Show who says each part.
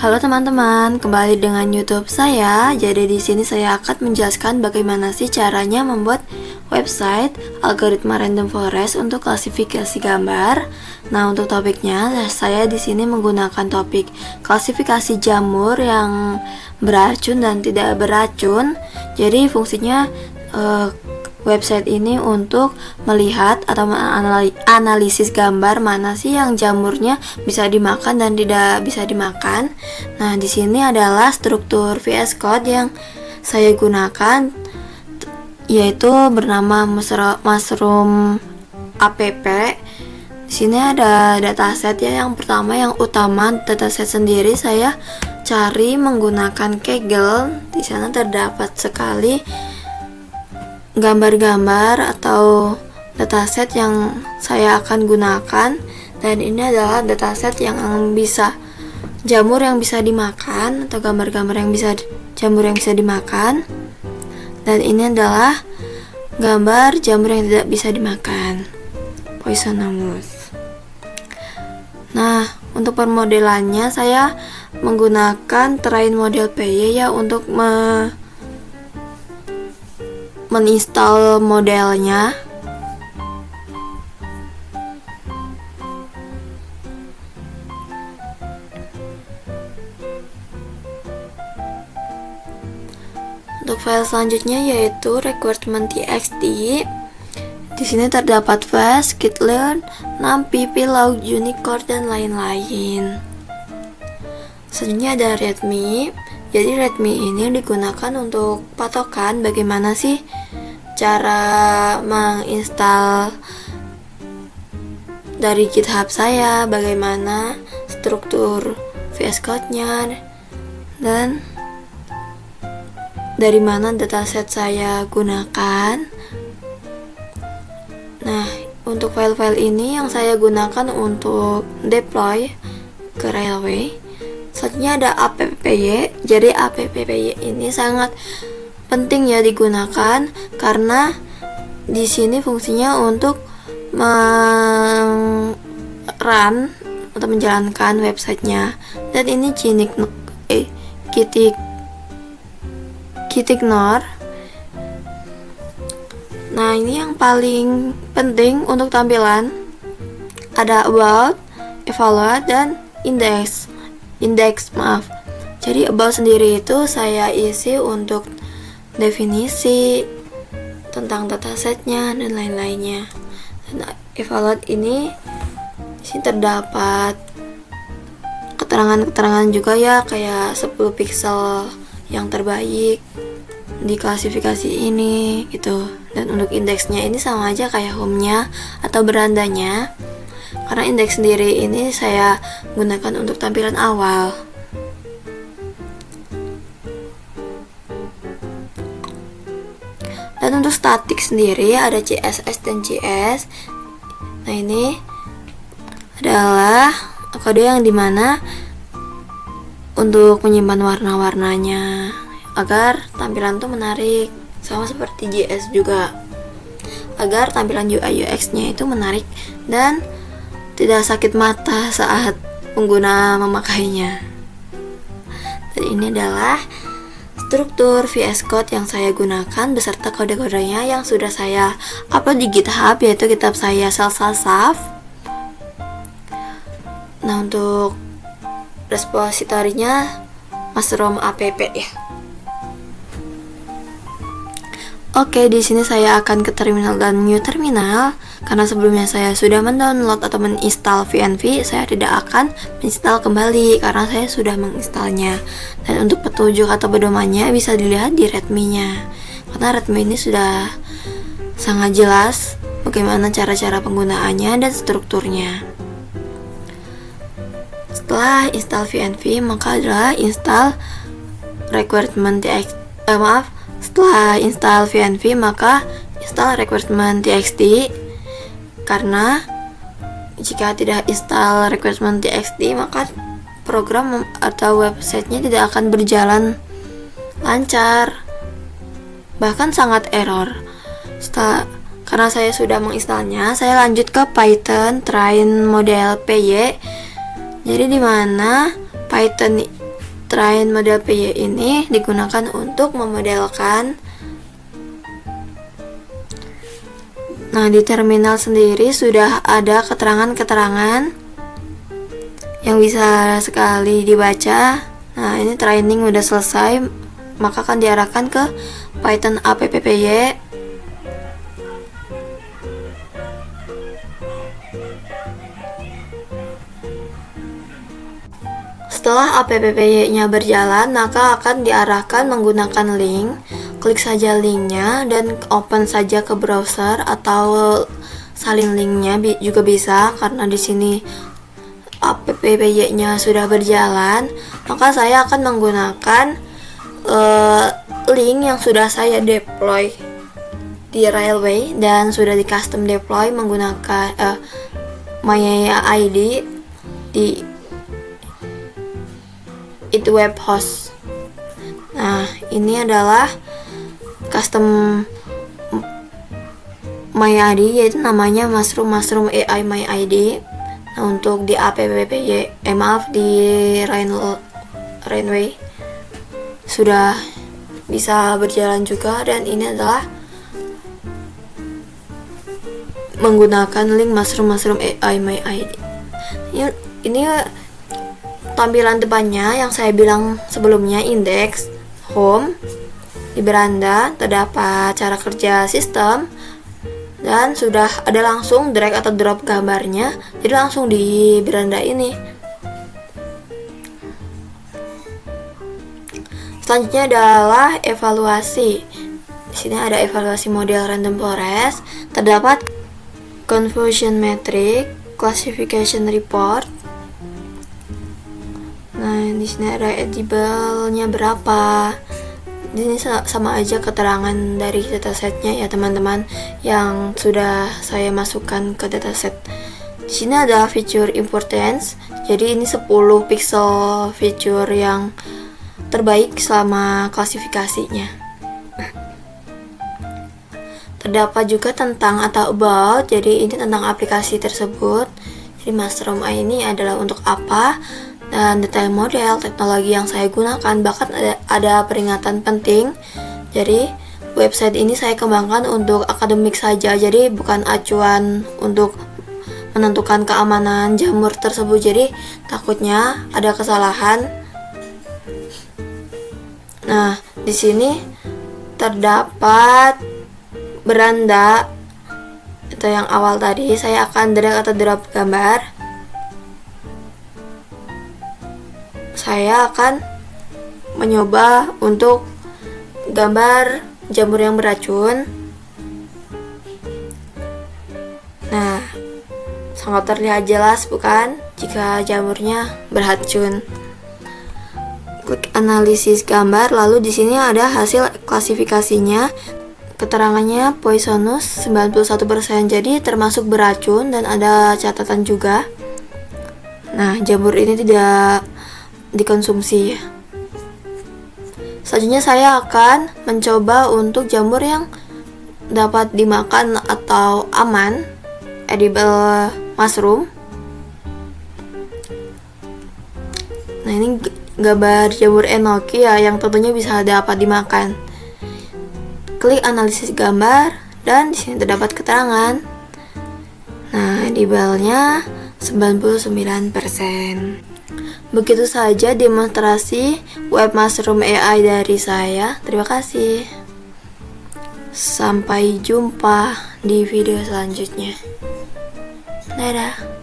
Speaker 1: Halo teman-teman, kembali dengan YouTube saya. Jadi di sini saya akan menjelaskan bagaimana sih caranya membuat website algoritma random forest untuk klasifikasi gambar. Nah, untuk topiknya saya di sini menggunakan topik klasifikasi jamur yang beracun dan tidak beracun. Jadi fungsinya website ini untuk melihat atau analisis gambar mana sih yang jamurnya bisa dimakan dan tidak bisa dimakan. Nah, di sini adalah struktur VS Code yang saya gunakan, yaitu bernama Mushroom app. Di sini ada dataset ya. Yang pertama, yang utama dataset sendiri saya cari menggunakan Kaggle. Di sana terdapat sekali gambar-gambar atau dataset yang saya akan gunakan, dan ini adalah dataset yang bisa jamur yang bisa dimakan atau gambar-gambar yang bisa jamur yang bisa dimakan, dan ini adalah gambar jamur yang tidak bisa dimakan, Poisonomus. Nah, untuk permodelannya saya menggunakan Train Model PY ya untuk meninstall modelnya. Untuk file selanjutnya yaitu requirement.txt. Di sini terdapat fast, skitlearn, numpy, log, unicode, dan lain-lain. Selanjutnya ada readme. Jadi readme ini digunakan untuk patokan bagaimana sih cara menginstal dari GitHub saya, bagaimana struktur VS Code-nya, dan dari mana dataset saya gunakan. Nah, untuk file-file ini yang saya gunakan untuk deploy ke Railway. Selanjutnya ada appy. Jadi appy ini sangat penting ya digunakan karena di sini fungsinya untuk run atau menjalankan websitenya. Dan ini Kitignore. Nah, ini yang paling penting untuk tampilan. Ada about, evaluate, dan index. Jadi about sendiri itu saya isi untuk definisi tentang datasetnya dan lain-lainnya. Dan evaluate ini di sini terdapat keterangan-keterangan juga ya, kayak 10 pixel yang terbaik di klasifikasi ini gitu. Dan untuk indeksnya ini sama aja kayak home-nya atau berandanya. Karena indeks sendiri ini saya gunakan untuk tampilan awal. Dan untuk statik sendiri ada CSS dan JS. Nah, ini adalah kode yang dimana untuk menyimpan warna-warnanya agar tampilan tuh menarik, sama seperti JS juga, agar tampilan UI UX-nya itu menarik dan tidak sakit mata saat pengguna memakainya. Dan ini adalah struktur VS Code yang saya gunakan beserta kode-kodenya yang sudah saya upload di GitHub, yaitu GitHub saya Salsasaf. Nah, untuk repositorinya Mushroom app ya. Oke, di sini saya akan ke terminal dan new terminal. Karena sebelumnya saya sudah mendownload atau menginstal VNV, saya tidak akan menginstal kembali karena saya sudah menginstalnya. Dan untuk petunjuk atau pedomannya bisa dilihat di readme-nya. Karena readme ini sudah sangat jelas bagaimana cara-cara penggunaannya dan strukturnya. Setelah install VNV, maka adalah install Setelah install VNV, maka install requirement.txt. Karena jika tidak install requirement.txt, maka program atau websitenya tidak akan berjalan lancar, bahkan sangat error. Karena saya sudah menginstalnya, saya lanjut ke Python Train Model PY. Jadi di mana Python Train model PY ini digunakan untuk memodelkan. Nah, di terminal sendiri sudah ada keterangan-keterangan yang bisa sekali dibaca. Nah, ini training udah selesai, maka akan diarahkan ke Python AppPY. Setelah AppPY-nya berjalan, maka akan diarahkan menggunakan link. Klik saja linknya dan open saja ke browser atau salin linknya juga bisa, karena di sini AppPY-nya sudah berjalan. Maka saya akan menggunakan link yang sudah saya deploy di Railway dan sudah di custom deploy menggunakan MyID di itu web host. Nah, ini adalah custom MyID, yaitu namanya Mushroom AI MyID. Nah, untuk di AppPY, di Railway sudah bisa berjalan juga, dan ini adalah menggunakan link Mushroom AI MyID. Ini tampilan depannya yang saya bilang sebelumnya, index, home, di beranda terdapat cara kerja sistem, dan sudah ada langsung drag atau drop gambarnya, jadi langsung di beranda ini. Selanjutnya adalah evaluasi. Di sini ada evaluasi model random forest, terdapat confusion metric, classification report. Nah, di sini ada edible-nya berapa. Ini sama aja keterangan dari datasetnya ya teman-teman, yang sudah saya masukkan ke dataset. Di sini ada feature importance. Jadi ini 10 pixel feature yang terbaik selama klasifikasinya. Terdapat juga tentang atau about. Jadi ini tentang aplikasi tersebut. Jadi Mushroom AI ini adalah untuk apa, dan detail model teknologi yang saya gunakan, bahkan ada peringatan penting. Jadi website ini saya kembangkan untuk akademik saja, jadi bukan acuan untuk menentukan keamanan jamur tersebut, jadi takutnya ada kesalahan. Nah, di sini terdapat beranda itu yang awal tadi. Saya akan drag atau drop gambar. Saya akan mencoba untuk gambar jamur yang beracun. Nah, sangat terlihat jelas bukan jika jamurnya beracun. Klik analisis gambar, lalu di sini ada hasil klasifikasinya. Keterangannya poisonous 91%, jadi termasuk beracun, dan ada catatan juga. Nah, jamur ini tidak dikonsumsi. Selanjutnya saya akan mencoba untuk jamur yang dapat dimakan atau aman, edible mushroom. Nah, ini gambar jamur enoki ya, yang tentunya bisa dapat dimakan. Klik analisis gambar, dan di sini terdapat keterangan. Nah, edible-nya 99%. Begitu saja demonstrasi web Mushroom AI dari saya. Terima kasih. Sampai jumpa di video selanjutnya. Dadah.